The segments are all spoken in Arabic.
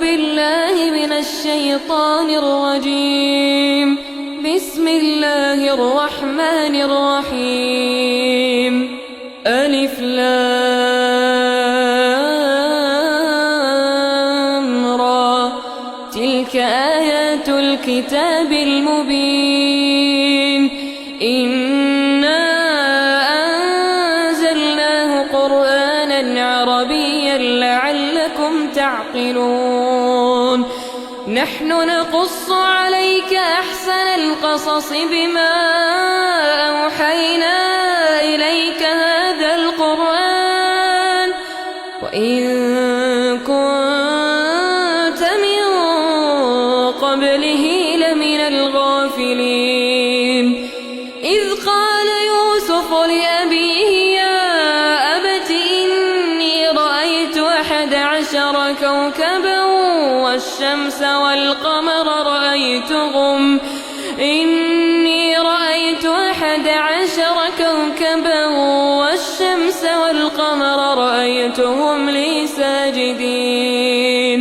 بالله من الشيطان الرجيم. بسم الله الرحمن الرحيم. ألف لام را. تلك آيات الكتاب المبين. إنا أنزلناه قرآنا عربيا لعلكم تعقلون. نحن نقص عليك أحسن القصص بما أوحينا إليك هذا القرآن وإن كنت من قبله لمن الغافلين. إذ قال يوسف لأبيه يا أبت إني رأيت 11 كوكبا والشمس والقمر رأيتهم إني رأيت 11 كوكبا والشمس والقمر رأيتهم لي ساجدين.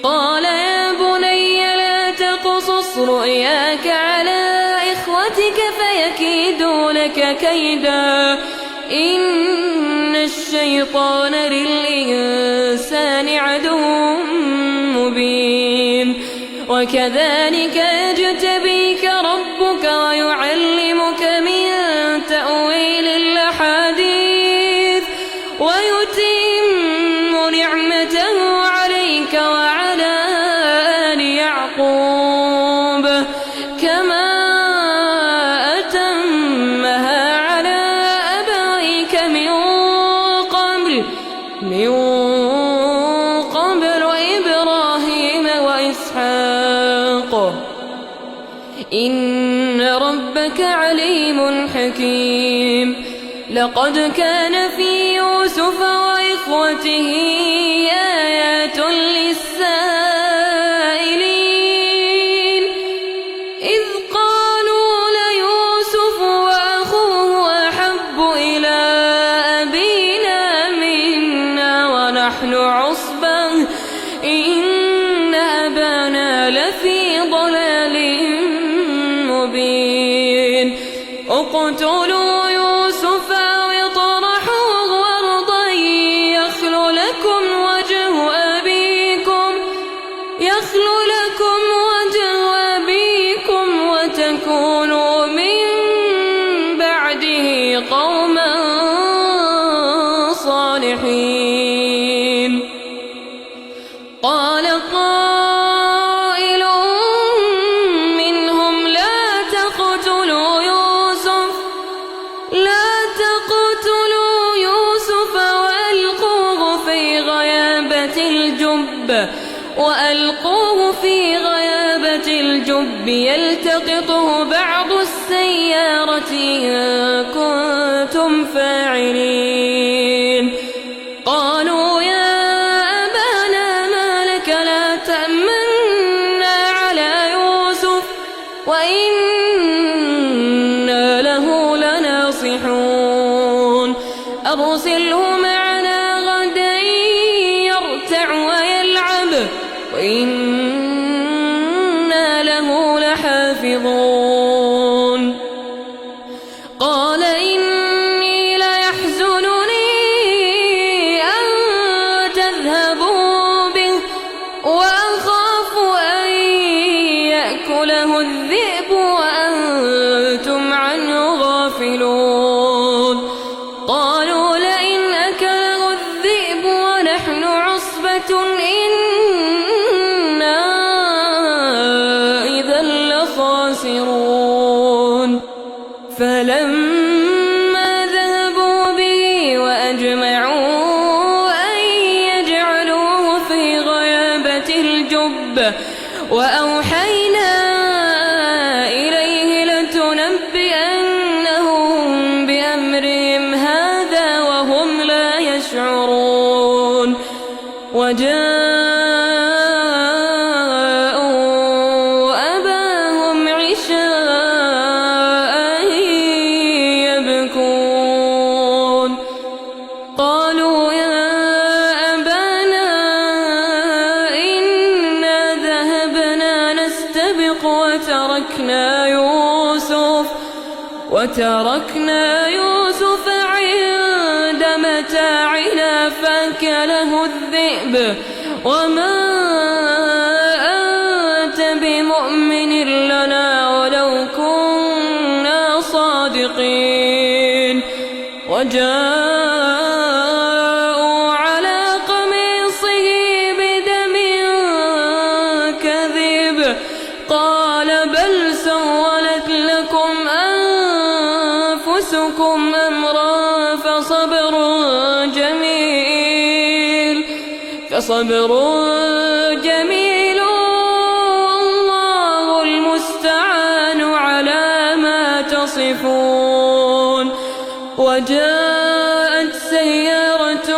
قال يا بني لا تقصص رؤياك على إخوتك فيكيدوا لك كيدا إن الشيطان للإنسان عدو مبين. وكذلك يجتبيك ربك ويعلمك من تأويل الأحاديث ويتم نعمته عليك وعلى آل يعقوب كما أتمها على أبويك من قبل إبراهيم وإسحاق إن ربك عليم حكيم. لقد كان في يوسف وإخوته آيات للسائلين إذ قالوا ليوسف وأخوه أحب إلى أبينا منا ونحن عصبة إن أبانا لفي ضلال مبين. اقتلوا يوسف أو اطرحوه أرضا يخل لكم وجه أبيكم وتكونوا من بعده قوما صالحين. قال قائل منهم لا تقتلوا يوسف وألقوه في غيابة الجب يلتقطه بعض السيارة إن كنتم فاعلين. قالوا يا أبانا ما لك لا تأمنا على يوسف وإنا له لناصحون. أرسله معنا غدا يرتع ويلعب وإنا له لحافظون. قال إني ليحزنني أن تذهبوا به وأخاف أن يأكله الذئب وأنتم عنه غافلون. قالوا لئن أكله الذئب ونحن عصبة إنا إذا لخاسرون. فلما ذهبوا به وأجمعوا أن يجعلوه في غيابة الجب وأوحينا إليه لتنبئنهم بأمرهم هذا وهم لا يشعرون. وجاءوا أباهم عشاء يبكون. قالوا يا أبانا إن وتركنا يوسف عند متاعنا فأكله الذئب وما أنت بمؤمن لنا ولو كنا صادقين. وجاءوا على قميصه بدم كذب قال بل سولت لكم أنفسكم أمرا فصبر جميل والله المستعان على ما تصفون. وجاءت سيارة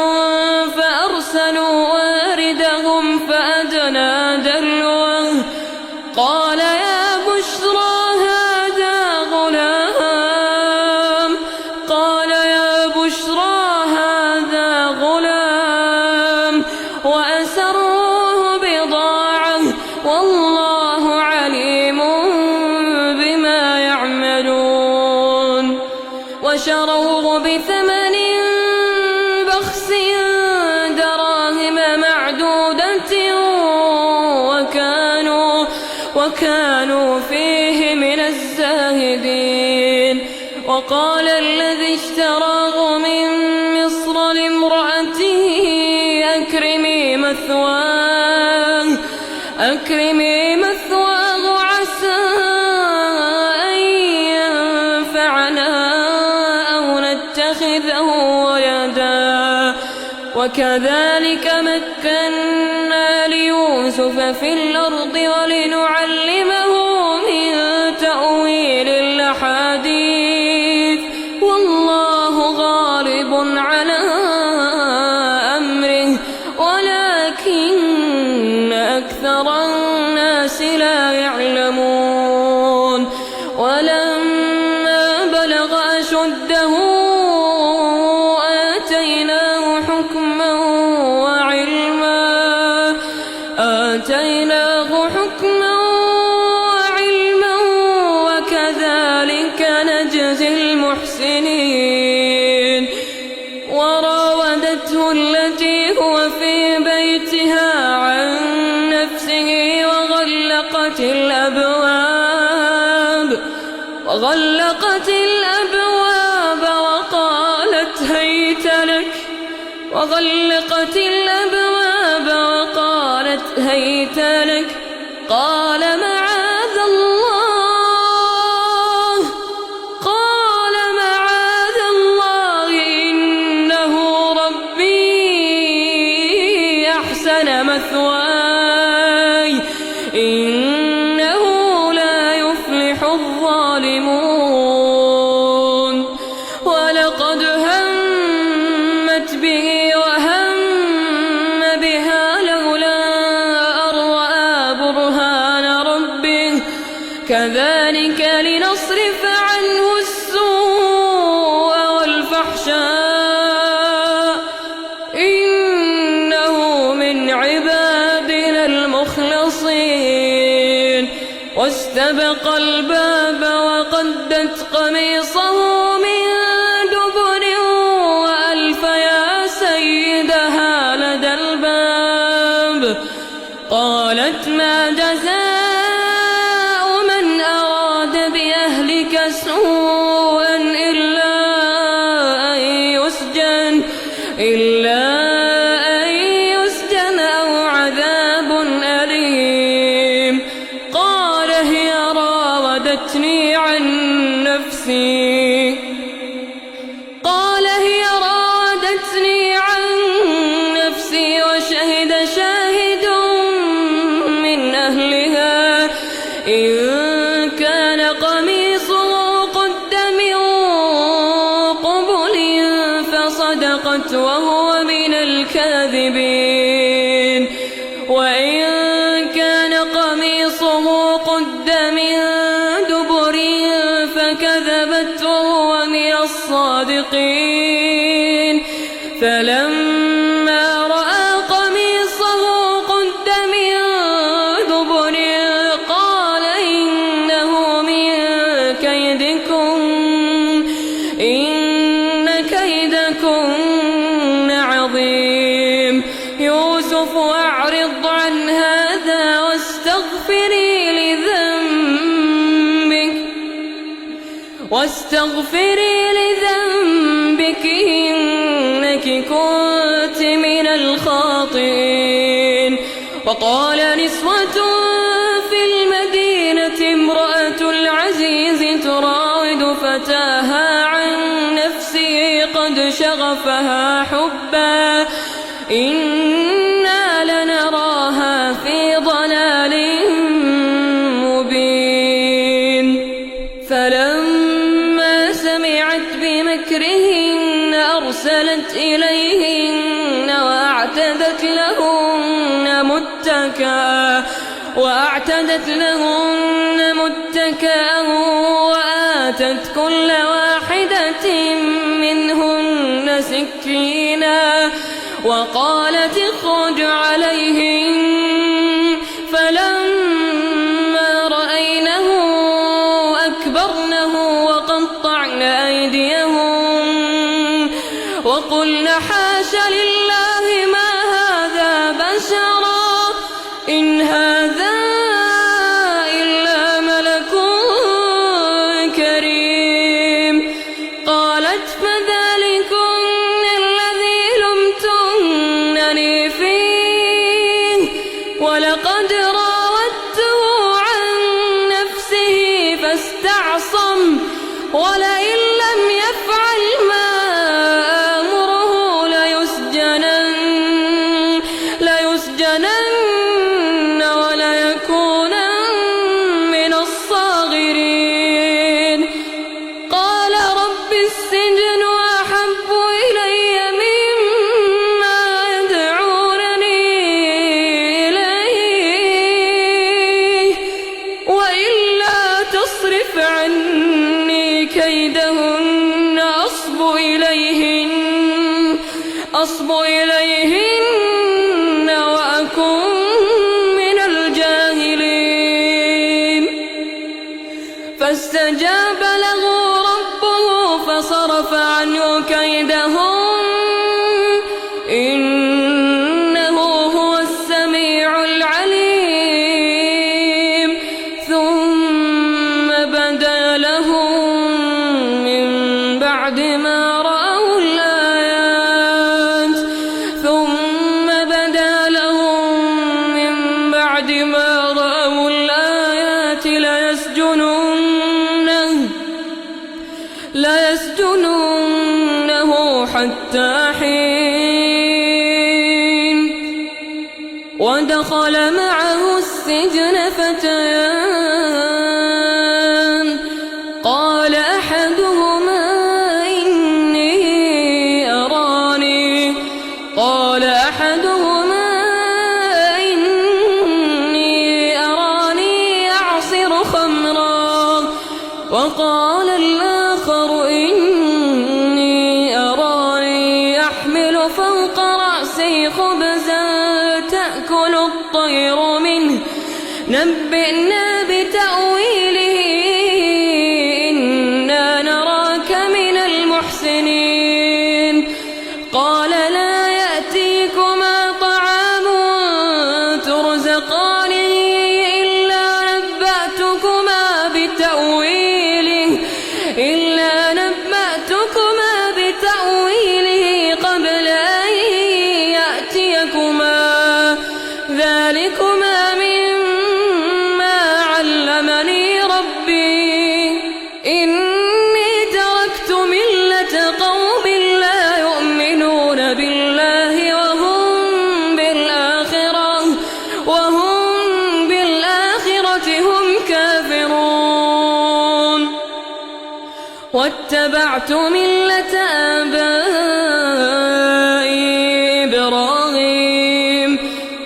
فأرسلوا واردهم فأدنى دلوه قال يا بشرى هذا غلام وأسروه بضاعة والله عليم بما يعملون. وشروه بثمن بخس دراهم معدودة وكانوا فيه من الزاهدين. وقال الذي اشتراه من مصر لامرأته أكرمي مثواه عسى أن ينفعنا أو نتخذه ولدا. وكذلك مكنا ليوسف في الأرض ولنعلمه من تأويل الأحاديث والله غالب على أمره ولكن أكثر الناس لا يعلمون. ولما بلغ أشده آتيناه حكما وعلما وكذلك نجزي المحسنين. وراودته التي هو في بيتها عن نفسه وغلقت الأبواب وقالت هيت لك قال معاذ الله إنه ربي أحسن مثواي إنه لا يفلح الظالمون. ولقد همت به وهم بها لولا أن رأى برهان ربه كذلك لنصرف عنه السوء والفحشاء إنه من عبادنا المخلصين. واستبق الباب وقدت قميصه من دبر وألف يا سيدها لدى الباب قالت ما جزاء من أراد بأهلك سوءا إلا أن يسجن أو عذاب أليم. قال هي راودتني عن نفسي وشهد شاهد من أهلها إن كان قميصه قد من قبل فصدقت وهو من الكاذبين. وإن كان قميصه قد من دبر فكذبت وهو من الصادقين. فلما رأى قميصه قد من دبر قال إنه أعرض عن هذا واستغفري لذنبك إنك كنت من الخاطئين. وقال نسوة في المدينة امرأة العزيز تراود فتاها عن نفسه قد شغفها حبا إنا لنراها في ضلال مبين. فلما سمعت بمكرهن أرسلت إليهن وأعتدت لهن متكأ وآتت كل واحدة منهن سكينا وقالت اخرج عليهن. فلما رأينه أكبرنه وقطعن أيديهن وقلن حاش لله ما هذا بشرا إن هذا إلا ملك كريم. قالت فذلكن الذي لمتنني فيه ولقد راودته عن نفسه فاستعصم ولئن لم يفعل ما آمره ليسجنن وليكونن من الصاغرين. قال رب السجن أحب إلي مما يدعونني إليه وإلا تصرف عني كيدهن أصب إليهن وأكن من الجاهلين. فاستجاب له ربه فصرف عنه كيدهن إنه هو السميع العليم. ثم بدا لهم من بعد ما رأوا الآيات ليسجننه حتى حين. ودخل معه السجن فتيان قال أحدهما إني أراني أعصر خمرا وقال الآخر إني أراني أحمل فوق رأسي خبزا تأكل الطير منه نبئنا بتأويله إنا نراك من المحسنين. قال لا يأتيكما طعام ترزقانه إلا نبأتكما بتأويله قبل أن يأتيكما ذلكما مما علمني ربي إني تركت ملة قوم لا يؤمنون بالله وهم بالآخرة هم كافرون. واتبعت ملة آبائي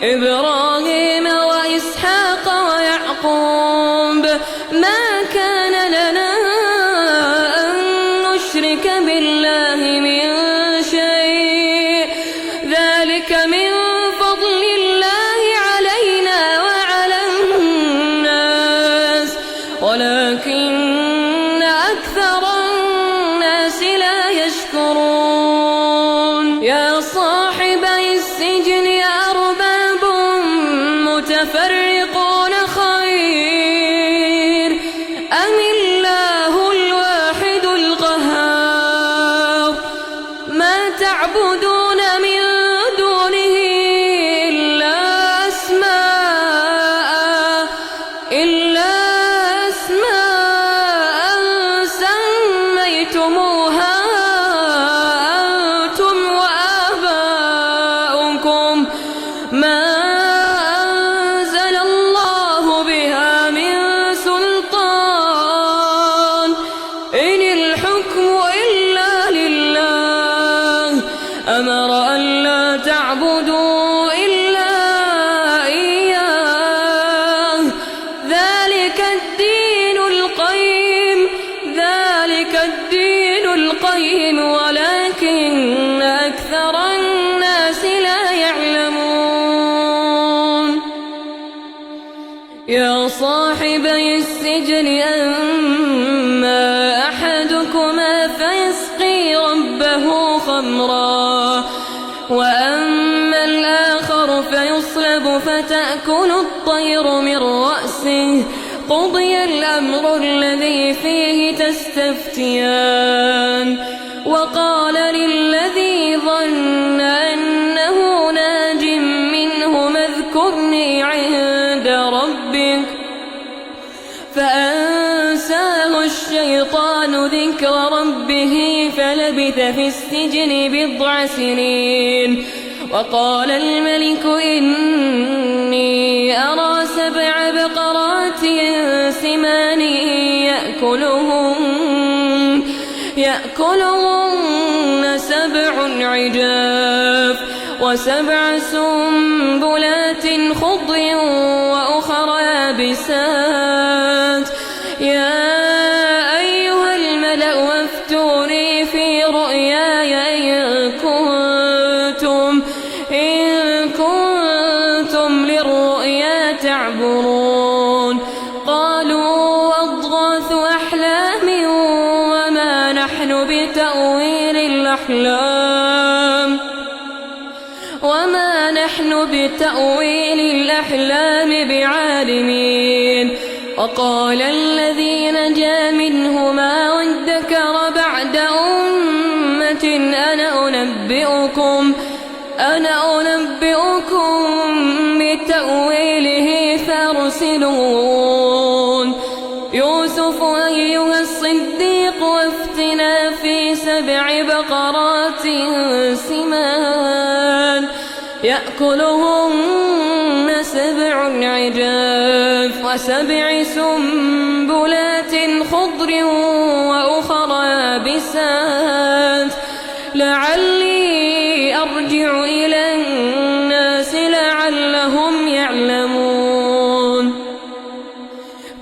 إبراهيم وإسحاق ويعقوب ما كان لنا أن نشرك بالله من شيء ذلك من فضل الله علينا وعلى الناس ولكن أكثر الناس لا يشكرون. يا صاحبي السجن أرباب يا صاحبي السجن أما أحدكما فيسقي ربه خمرا وأما الآخر فيصلب فتأكل الطير من رأسه قضي الأمر الذي فيه تستفتيان وقال للذي ظن أنه ناج منهما اذكرني عند ربك فأنساه الشيطان ذكر ربه فلبث في السجن 9 سنين وقال الملك إني أرى 7 بقرات سمان يأكلهن 7 عجاف و7 سنبلات خضر وأخر يابسات يا أيها الملأ افتوني في رؤياي إن كنتم للرؤيا تعبرون قالوا أضغاث أحلام وما نحن بتأويل الأحلام بعالمين وقال الذي نجا منهما وادكر بعد أمة أنا أنبئكم بتأويله فارسلون يوسف أيها الصديق وافتنا في 7 بقرات سمان يأكلهن 7 عجاف و7 سنبلات خضر وأخر يابسات لعلي أرجع إلى الناس لعلهم يعلمون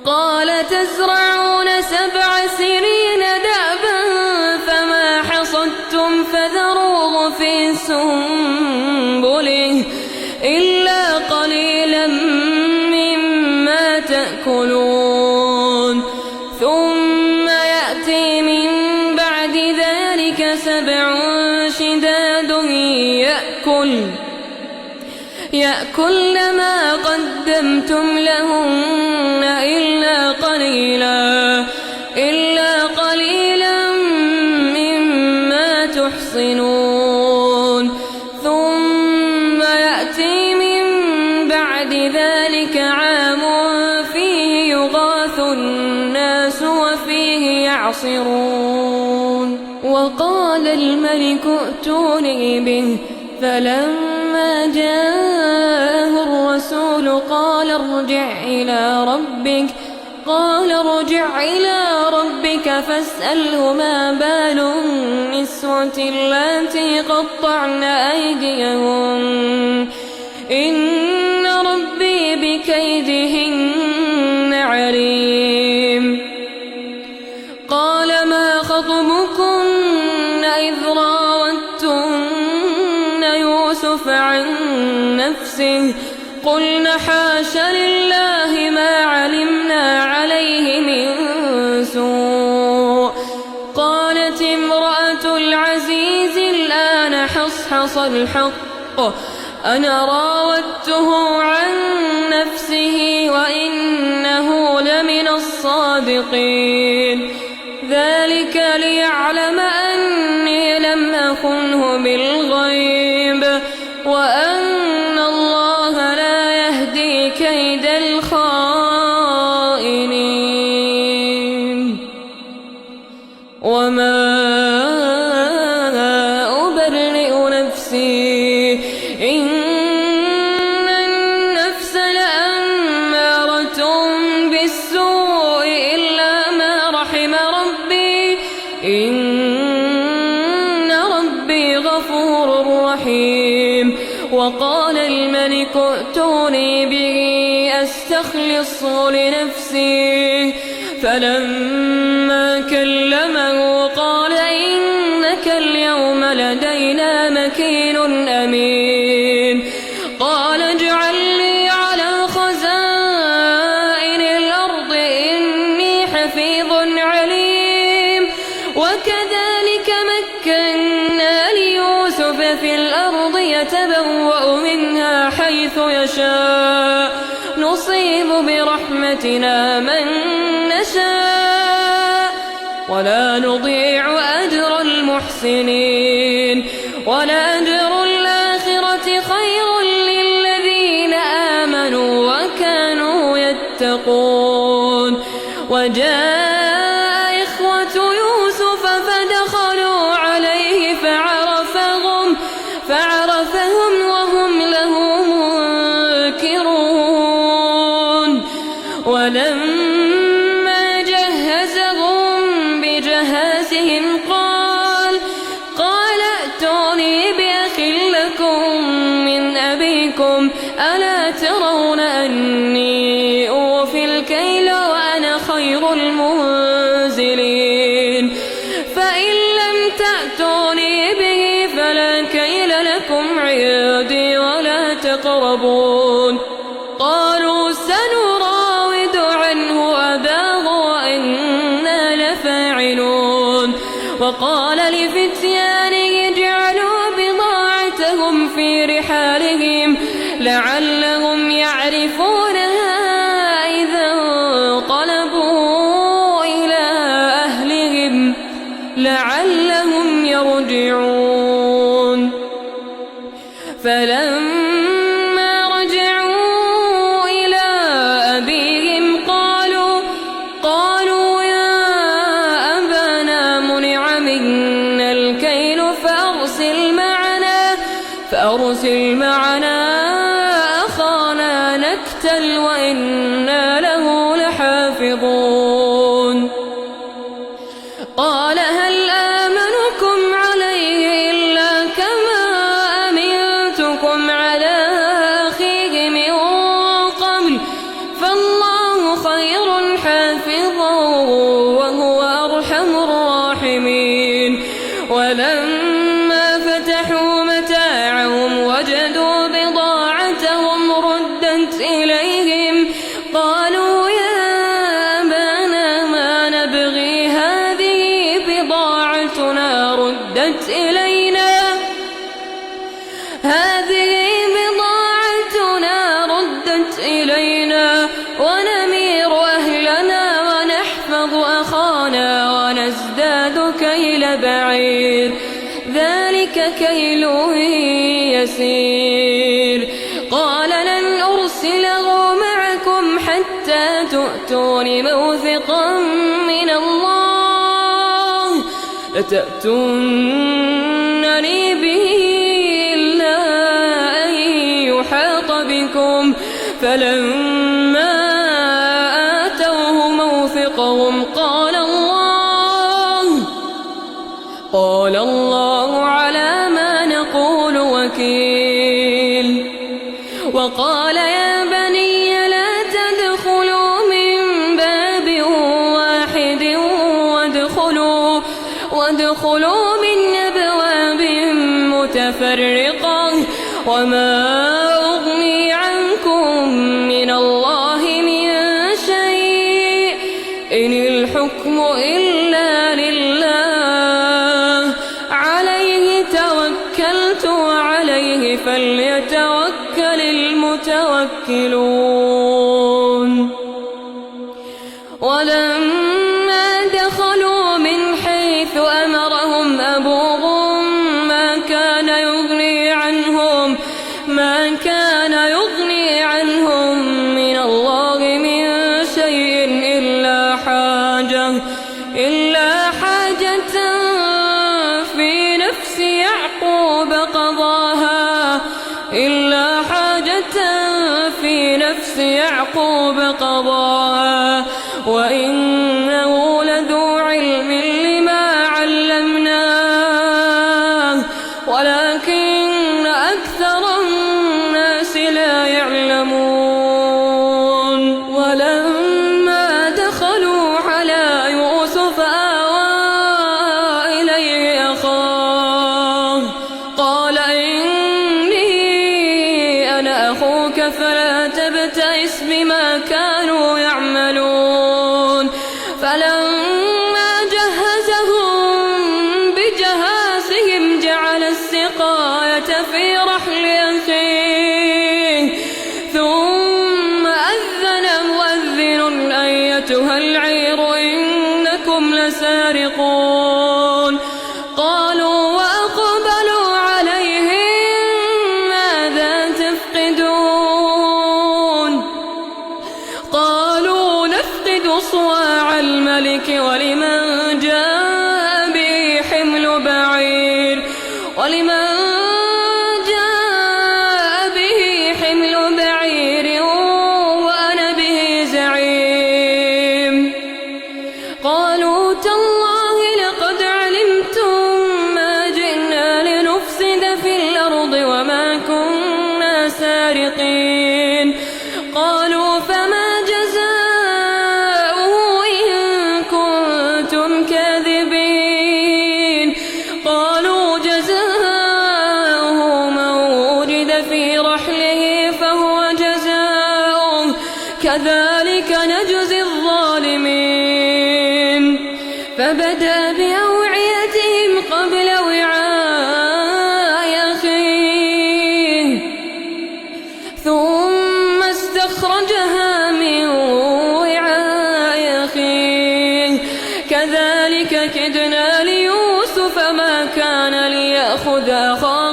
قال تزرعون 7 سنين دأبا فما حصدتم فذروه في سنبله إلا قليلا مما تأكلون ثم يأتي من بعد ذلك 7 شداد يأكل ما قدمتم لهن إلا قليلا مما تحصنون ثم يأتي من بعد ذلك عام فيه يغاث الناس وفيه يعصرون وقال الملك ائتوني به فلما جاءه الرسول قال ارجع إلى ربك فاسأله ما بال النسوة اللاتي قطعن أيديهن إن ربي بكيدهن عليم قال ما خطبكن إذ راوتن يوسف عن نفسه قلن حاش لله ما علمنا عليه من سوء قالت امرأة العزيز الآن حصحص الحق أنا راودته عن نفسه وإنه لمن الصادقين ذلك ليعلم أني لم أخنه بالغيب وأن الله لا يهدي كيد الخائنين وما أبرئ نفسي إن النفس لأمارة بالسوء إلا ما رحم ربي إن ربي غفور رحيم وقال الملك ائتوني به أستخلصه لنفسي فلما كلمه قال إنك اليوم لدينا مكين أمين قال اجعل لي على خزائن يتبوأ منها حيث يشاء نصيب برحمتنا من نشاء ولا نضيع أجر المحسنين ولأجر الآخرة خير للذين آمنوا وكانوا يتقون. وجاء إخوة يوسف فدخلوا عليه فعرفهم وهم له منكرون. ولما جهزهم بجهازهم قال ائتوني بأخ لكم من أبيكم ألا ترون أني أوفي الكيل وأنا خير المنزلين فإن لم تأتوني به فلا كيل لكم عندي ولا تقربون. قالوا سنراود عنه أباه وإنا لفاعلون. وقال لفتيانه اجعلوا بضاعتهم في رحالهم لعلهم يعرفونها إذا انقلبوا إلى أهلهم لعلهم يرجعون. فلما رجعوا إلى أبيهم قالوا يا أبانا منع منا الكيل فأرسل معنا أخانا نكتل وإنا له لحافظون. قال هل آمنكم عليه إلا كما أمنتكم على أخيه من قبل فالله خير حافظا وهو أرحم الراحمين. ولما فتحوا متاعهم وجدوا بضاعتهم ردت إليهم قالوا يا أبانا ما نبغي هذه بضاعتنا ردت إلينا ونمير أهلنا ونحفظ أخانا ونزداد كيل بعير ذلك كيل يسير. قال لن أرسله معكم حتى تؤتون موثقا من الله لتأتونني به إلا أن يحاط بكم. فلما آتوه موثقهم قال الله على ما نقول وكيل. وقال يا بني لا تدخلوا من باب واحد وادخلوا من أبواب متفرقة وما أغني عنكم من الله من شيء إن الحكم إلا لله عليه توكلت وعليه فليتوكل المتوكلون. ولما دخلوا من حيث أمرهم أبوهم ما كان يغني عنهم من الله من شيء إلا حاجة في نفس يعقوب قضاها وإنه لذو علم لما علمناه ولكن أكثر الناس لا يعلمون. ولما دخلوا على يوسف آوى إليه أخاه قال إني أنا أخوك فلا تبتئس بما كانوا يعملون. فلما جهزهم بجهازهم جعل السقاية في رحل أيتها العير إنكم لسارقون قالوا وأقبلوا عليهم ماذا تفقدون قالوا نفقد صواع الملك ولمن جاء به حمل بعير وأنا به زعيم قالوا تالله لقد علمتم ما جئنا لنفسد في الأرض وما كنا سارقين قالوا فما جزاؤه إن كنتم كاذبين قالوا جزاؤه من وجد في رحله فهو جزاؤه كذلك نجزي الظالمين فبدأ بأوعيتهم قبل وعاء أخيه ثم استخرجها من وعاء أخيه كذلك كدنا ليوسف ما كان ليأخذ أخاه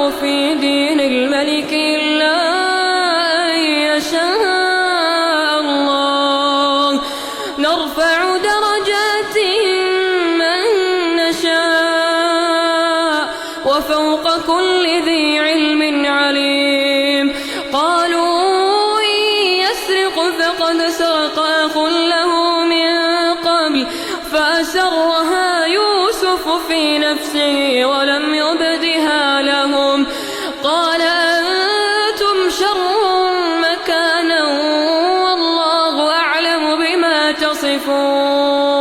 في دين الملك إلا أن يشاء الله نرفع درجات من نشاء وفوق كل ذي علم عليم قالوا إن يسرق فقد سرق أخ له من قبل فأسرها يوسف في نفسه ولم يبدها لهم قال أنتم شر مكانا والله أعلم بما تصفون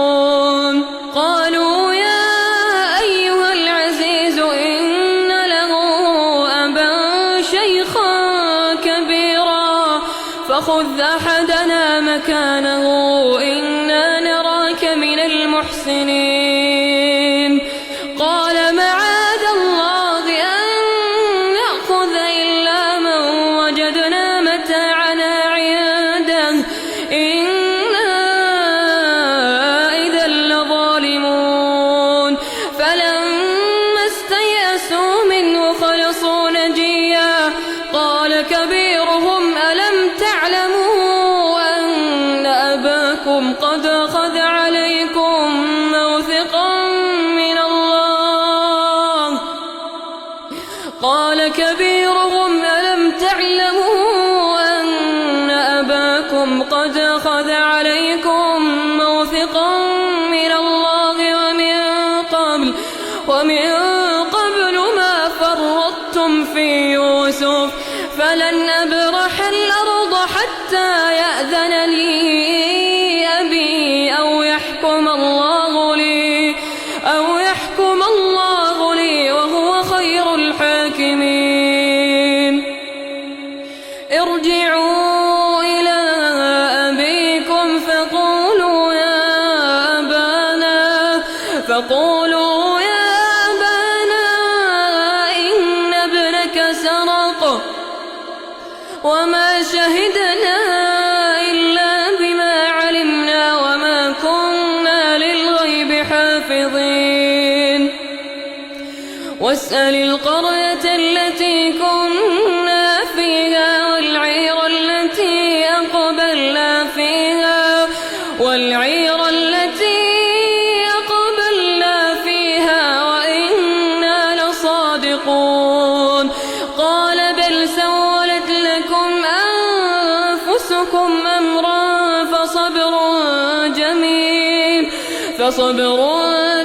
قالوا يا أيها العزيز إن له أبا شيخا كبيرا فخذ أحدنا مكانه إنا نراك من المحسنين قال معاذ الله أن نأخذ إلا من وجدنا متاعنا عنده إنا إذا لظالمون فلما استيأسوا منه خلصوا نجيا قال كبيرهم ألم تعلموا أن أباكم قد أخذ عليكم موثقا من الله قال كبيرهم ألم تعلموا أن أباكم قد أخذ عليكم موثقا من الله ومن قبل ما فرطتم في يوسف فلن أبرح الأرض حتى يأذن لي أبي أو يحكم الله لي وهو خير الحاكمين ارجعوا إلى أبيكم فقولوا يا أبانا إن ابنك سرق وما شهدنا إلا بما علمنا وما كنا للغيب حافظين واسأل القرية التي كنا فيها والعير التي أقبلنا فيها وإنا لصادقون قال بل سولت لكم أنفسكم أمرا فصبر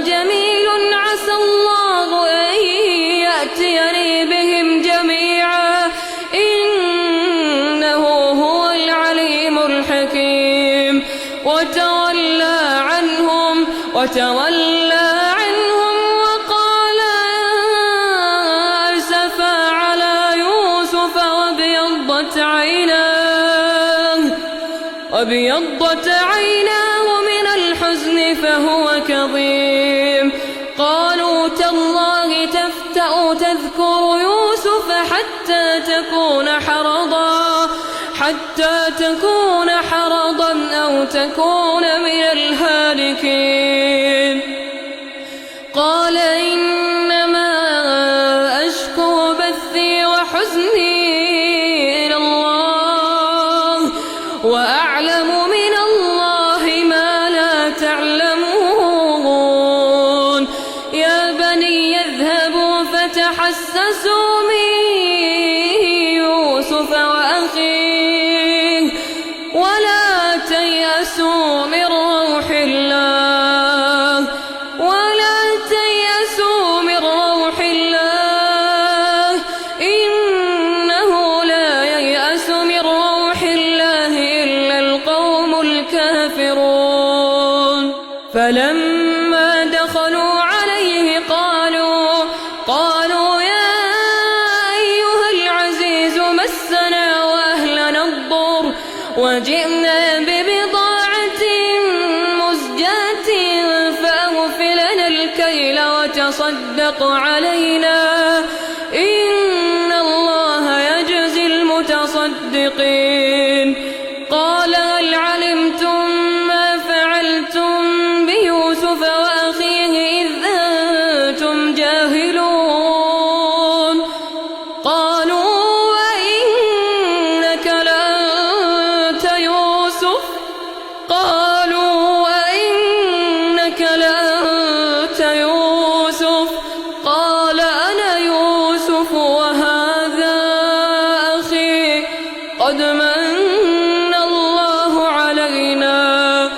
جميل عسى الله أن يأتيني بهم جميعا إنه هو العليم الحكيم وتولى عنهم وقال أسفا على يوسف وابيضت عيناه من الحزن فهو كظيم قالوا تالله تفتأ تذكر واذكروا يوسف حتى تكون حرضا أو تكون من الهالكين. قال إنما أشكو بثي وحزني إلى الله وأعلم من الله ما لا تعلمون. يا بني اذهبوا فتحسسوا من يوسف وأخيه ولا تيأسوا من روح الله إنه لا ييأس من روح الله إلا القوم الكافرون. فلما دخلوا عليه قالوا يا أيها العزيز مسنا وأهلنا الضر وجئنا ببضاعة مزجاة فأوف لنا الكيل وتصدق علينا إن الله يجزي المتصدقين. قال هل علمتم ما فعلتم بيوسف وأخيه إذ أنتم جاهلون؟ قالوا وإنك لأنت يوسف قال أنا يوسف وهذا أخي قد من الله علينا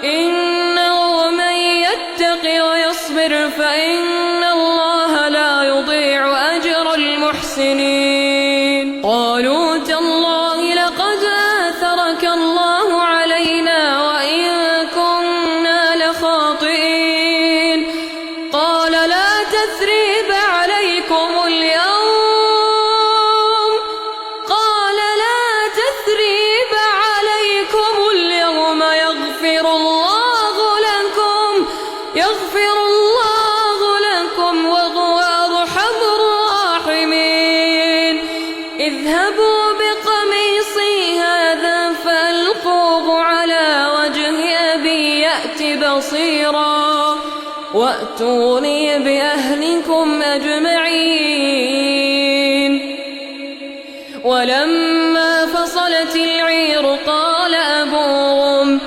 إنه من يتق ويصبر فإن الله لا يضيع أجر المحسنين. قالوا تالله لقد آثرك الله علينا وإن كنا لخاطئين. قال لا تثريب عليكم اليوم يغفر الله لكم وهو أرحم الراحمين. اذهبوا بقميصي هذا فألقوه على وجه أبي يأت بصيرا وأتوني بأهلكم أجمعين. ولما فصلت العير قال أبوهم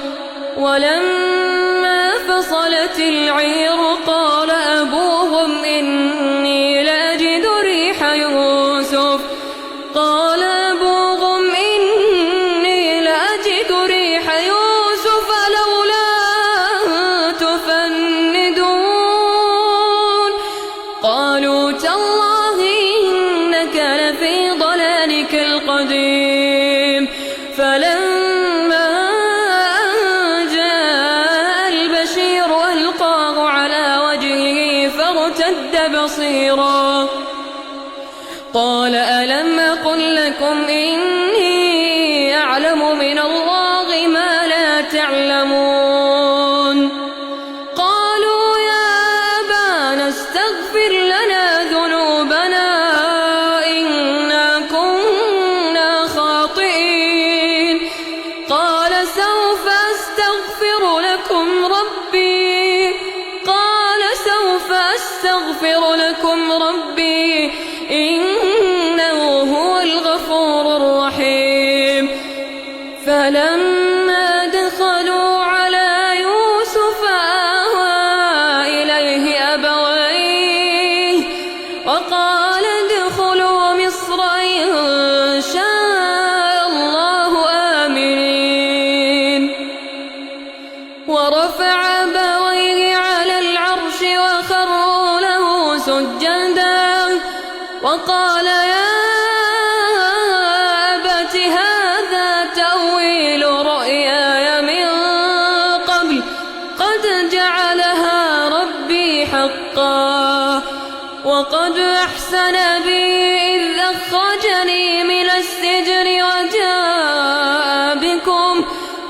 إني لأجد ريح يوسف لولا تفندون. قالوا تالله إنك لفي ضلالك القديم. فلما جاء البشير ألقاه على وجهه فارتد بصيرا قال ألم أقل لكم إني أعلم من الله ما لا تعلمون. قالوا يا أبانا استغفر لنا ذنوبنا إنا كنا خاطئين. قال سوف أستغفر لكم ربي إنه هو الغفور الرحيم. فلما دخلوا على يوسف آوى إليه أبويه وقال ادخلوا مصر إن شاء الله آمنين. ورفع أبويه على العرش وخروا له سجدا وقال يا أبت هذا تأويل رؤياي من قبل قد جعلها ربي حقا وقد أحسن بي إذ أخرجني من السجن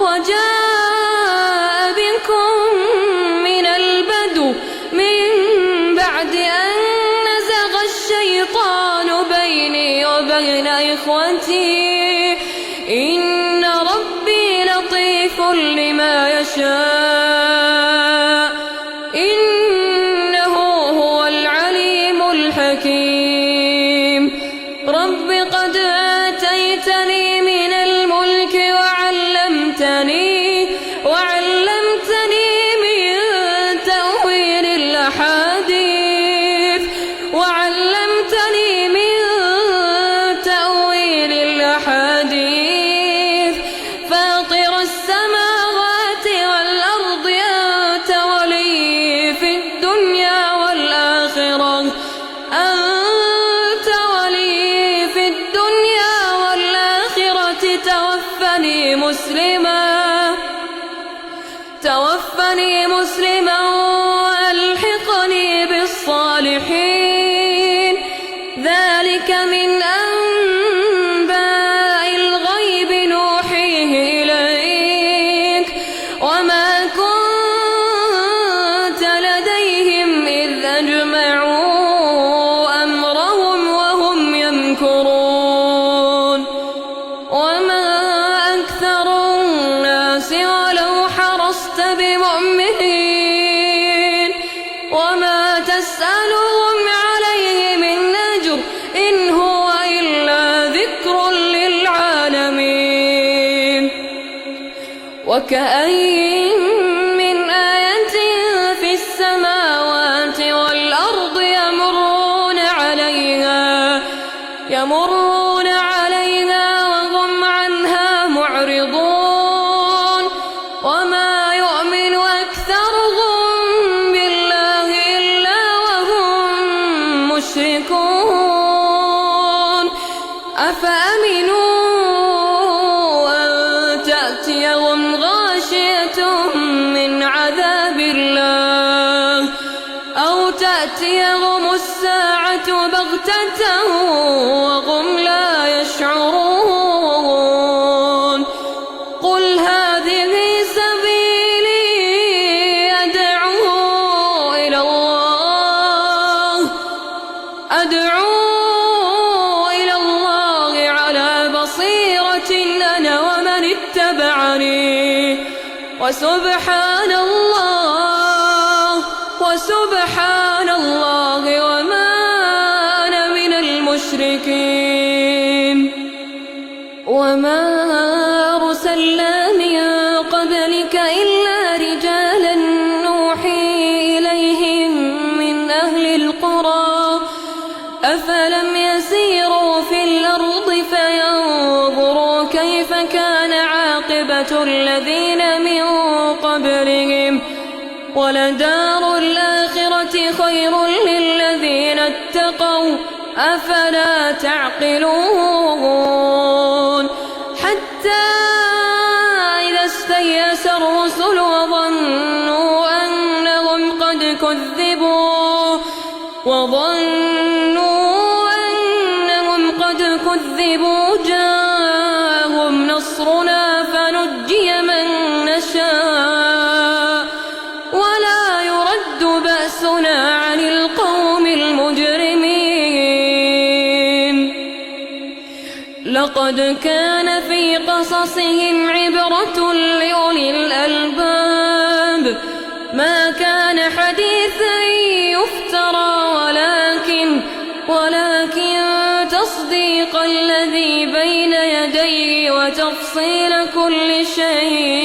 وجاء بكم من البدو من بعد أن نزغ الشيطان بيني وبين إخوتي إن ربي لطيف لما يشاء إنه هو العليم الحكيم رب قد آتيتني من الملك وعلمتني من تأويل الأحاديث فاطر السماوات والأرض أنت ولي في الدنيا والآخرة توفني مسلما وألحقني بالصالحين ذلك من أنباء الغيب نوحيه إليك وما كنت لديهم إذ أجمعوا أمرهم وهم يمكرون وما أكثر الناس ولو حرصت بمؤمنين وما تسألهم عليه من أجر إن هو إلا ذكر للعالمين وكأين من آية في السماوات والأرض يمرون عليها وهم عنها معرضون وما يؤمن أكثرهم بالله إلا وهم مشركون أفأمنوا أن تأتيهم غاشية من عذاب الله أو تأتيهم الساعة بغتة وهم لا يشعرون قل هذه سبيلي أدعو إلى الله على بصيرة أنا ومن اتبعني وسبحان الله وما أنا من المشركين وما أرسلنا من قبلك إلا رجالا نوحي إليهم من أهل القرى أفلم يسيروا في الأرض فينظروا كيف كان عاقبة الذين من قبلهم ولدار الآخرة خير للذين اتقوا أفلا تعقلون حتى إذا استيأس الرسل وظنوا أنهم قد كذبوا جاءهم نصرنا فنجي من نشاء ولا يرد بأسنا عن القوم المجرمين لقد كان في قصصهم عبرة لأولي الألباب ما كان حديثا يفترى ولكن تصديق الذي بين يديه وتفصيل كل شيء